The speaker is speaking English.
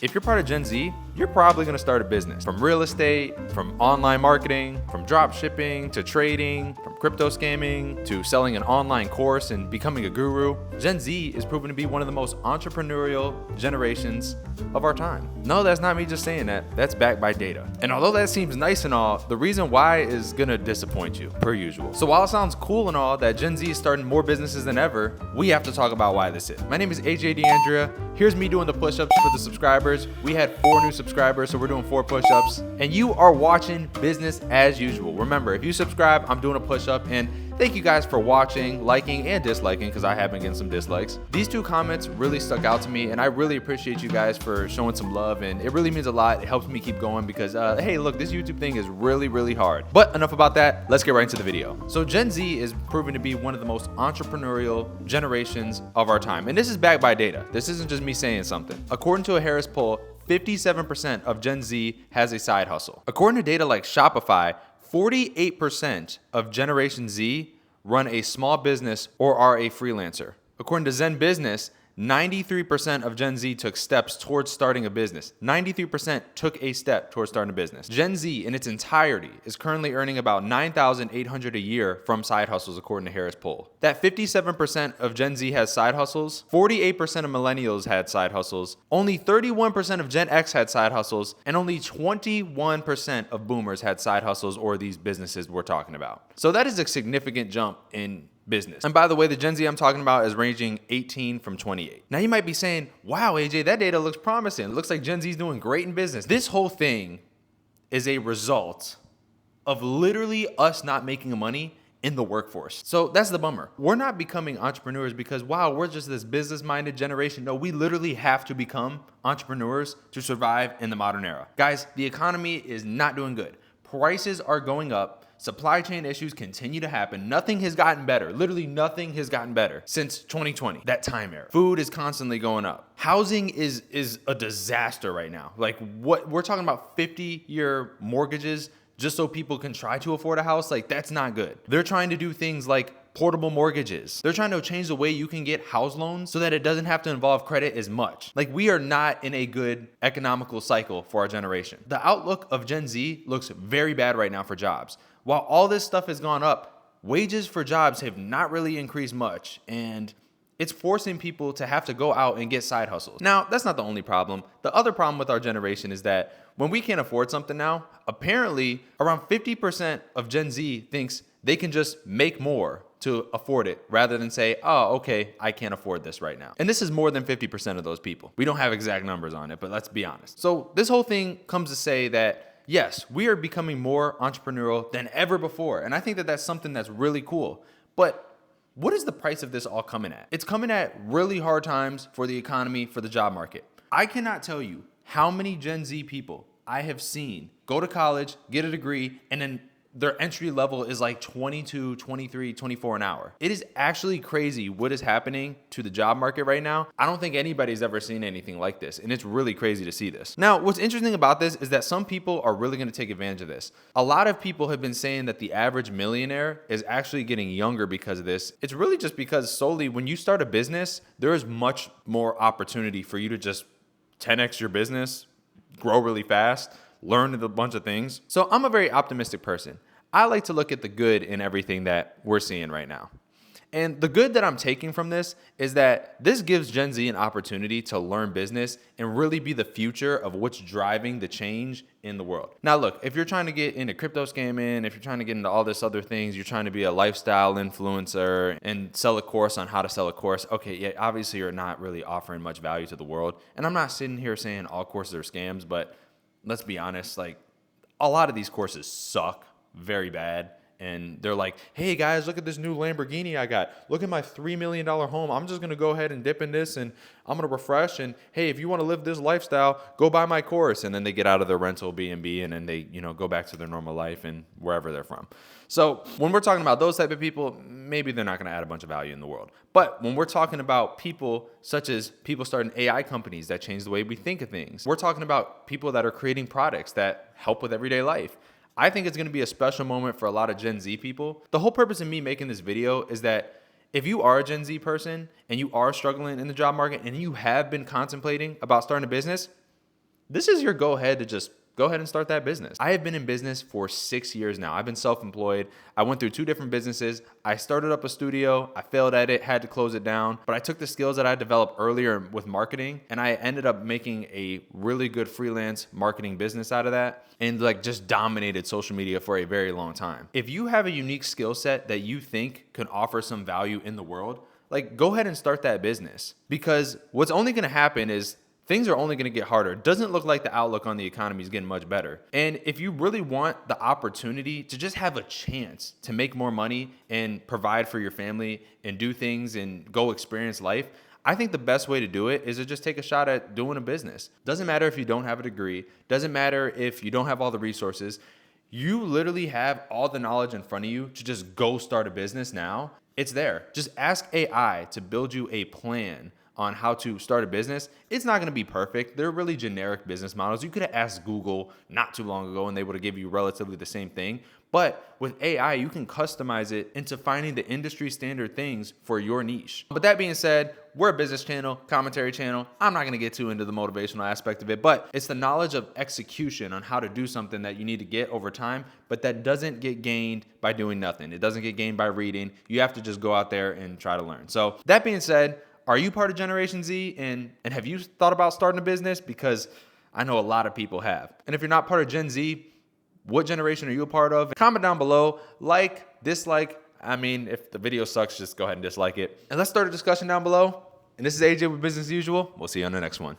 If you're part of Gen Z, you're probably going to start a business. From real estate, from online marketing, from drop shipping to trading, from crypto scamming to selling an online course and becoming a guru. Gen Z is proven to be one of the most entrepreneurial generations of our time. No, that's not me just saying that. That's backed by data. And although that seems nice and all, the reason why is going to disappoint you, per usual. So while it sounds cool and all that Gen Z is starting more businesses than ever, we have to talk about why this is. My name is AJ DeAndrea. Here's me doing the push-ups for the subscribers. We had 4 new subscribers, so we're doing 4 push-ups. And you are watching business as usual. Remember, if you subscribe, I'm doing a push-up. And thank you guys for watching, liking, and disliking, because I have been getting some dislikes. These 2 comments really stuck out to me, and I really appreciate you guys for showing some love, and it really means a lot. It helps me keep going because, hey, look, this YouTube thing is really, really hard. But enough about that. Let's get right into the video. So Gen Z is proven to be one of the most entrepreneurial generations of our time, and this is backed by data. This isn't just me saying something. According to a Harris poll, 57% of Gen Z has a side hustle. According to data like Shopify, 48% of Generation Z run a small business or are a freelancer. According to Zen Business, 93% of Gen Z took steps towards starting a business. 93% took a step towards starting a business. Gen Z in its entirety is currently earning about $9,800 a year from side hustles, according to Harris poll. That 57% of Gen Z has side hustles, 48% of millennials had side hustles, only 31% of Gen X had side hustles, and only 21% of boomers had side hustles or these businesses we're talking about. So that is a significant jump in business. And by the way, the Gen Z I'm talking about is ranging 18 from 28. Now you might be saying, wow, AJ, that data looks promising. It looks like Gen Z is doing great in business. This whole thing is a result of literally us not making money in the workforce. So that's the bummer. We're not becoming entrepreneurs because, wow, we're just this business-minded generation. No, we literally have to become entrepreneurs to survive in the modern era. Guys, the economy is not doing good. Prices are going up. Supply chain issues continue to happen. Nothing has gotten better. Literally nothing has gotten better since 2020, that time era. Food is constantly going up. Housing is a disaster right now. Like what we're talking about 50-year mortgages just so people can try to afford a house. Like that's not good. They're trying to do things like portable mortgages. They're trying to change the way you can get house loans so that it doesn't have to involve credit as much. Like we are not in a good economical cycle for our generation. The outlook of Gen Z looks very bad right now for jobs. While all this stuff has gone up, wages for jobs have not really increased much, and it's forcing people to have to go out and get side hustles. Now, that's not the only problem. The other problem with our generation is that when we can't afford something now, apparently around 50% of Gen Z thinks they can just make more to afford it rather than say, oh, okay, I can't afford this right now. And this is more than 50% of those people. We don't have exact numbers on it, but let's be honest. So this whole thing comes to say that yes, we are becoming more entrepreneurial than ever before. And I think that that's something that's really cool. But what is the price of this all coming at? It's coming at really hard times for the economy, for the job market. I cannot tell you how many Gen Z people I have seen go to college, get a degree, and then their entry level is like 22, 23, 24 an hour. It is actually crazy what is happening to the job market right now. I don't think anybody's ever seen anything like this, and it's really crazy to see this. Now, what's interesting about this is that some people are really gonna take advantage of this. A lot of people have been saying that the average millionaire is actually getting younger because of this. It's really just because solely when you start a business, there is much more opportunity for you to just 10x your business, grow really fast, learn a bunch of things. So I'm a very optimistic person. I like to look at the good in everything that we're seeing right now. And the good that I'm taking from this is that this gives Gen Z an opportunity to learn business and really be the future of what's driving the change in the world. Now, look, if you're trying to get into crypto scamming, if you're trying to get into all this other things, you're trying to be a lifestyle influencer and sell a course on how to sell a course. Okay, yeah, obviously you're not really offering much value to the world. And I'm not sitting here saying all courses are scams, but let's be honest, like a lot of these courses suck very bad. And they're like, hey guys, look at this new Lamborghini I got. Look at my $3 million home. I'm just going to go ahead and dip in this and I'm going to refresh. And hey, if you want to live this lifestyle, go buy my course. And then they get out of their rental B&B and then they, go back to their normal life and wherever they're from. So when we're talking about those type of people, maybe they're not going to add a bunch of value in the world. But when we're talking about people such as people starting AI companies that change the way we think of things, we're talking about people that are creating products that help with everyday life. I think it's going to be a special moment for a lot of Gen Z people. The whole purpose of me making this video is that if you are a Gen Z person and you are struggling in the job market and you have been contemplating about starting a business, this is your go ahead to just go ahead and start that business. I have been in business for 6 years now. I've been self-employed. I went through 2 different businesses. I started up a studio. I failed at it, had to close it down. But I took the skills that I developed earlier with marketing, and I ended up making a really good freelance marketing business out of that, and like just dominated social media for a very long time. If you have a unique skill set that you think could offer some value in the world, like go ahead and start that business, because what's only going to happen is things are only going to get harder. It doesn't look like the outlook on the economy is getting much better. And if you really want the opportunity to just have a chance to make more money and provide for your family and do things and go experience life, I think the best way to do it is to just take a shot at doing a business. Doesn't matter if you don't have a degree. Doesn't matter if you don't have all the resources. You literally have all the knowledge in front of you to just go start a business now. It's there. Just ask AI to build you a plan on how to start a business. It's not gonna be perfect. They're really generic business models. You could have asked Google not too long ago and they would have given you relatively the same thing. But with AI, you can customize it into finding the industry standard things for your niche. But that being said, we're a business channel, commentary channel. I'm not gonna get too into the motivational aspect of it, but it's the knowledge of execution on how to do something that you need to get over time, but that doesn't get gained by doing nothing. It doesn't get gained by reading. You have to just go out there and try to learn. So that being said, are you part of Generation Z, and have you thought about starting a business? Because I know a lot of people have. And if you're not part of Gen Z, what generation are you a part of? Comment down below, like, dislike. I mean, if the video sucks, just go ahead and dislike it. And let's start a discussion down below. And this is AJ with Business as Usual. We'll see you on the next one.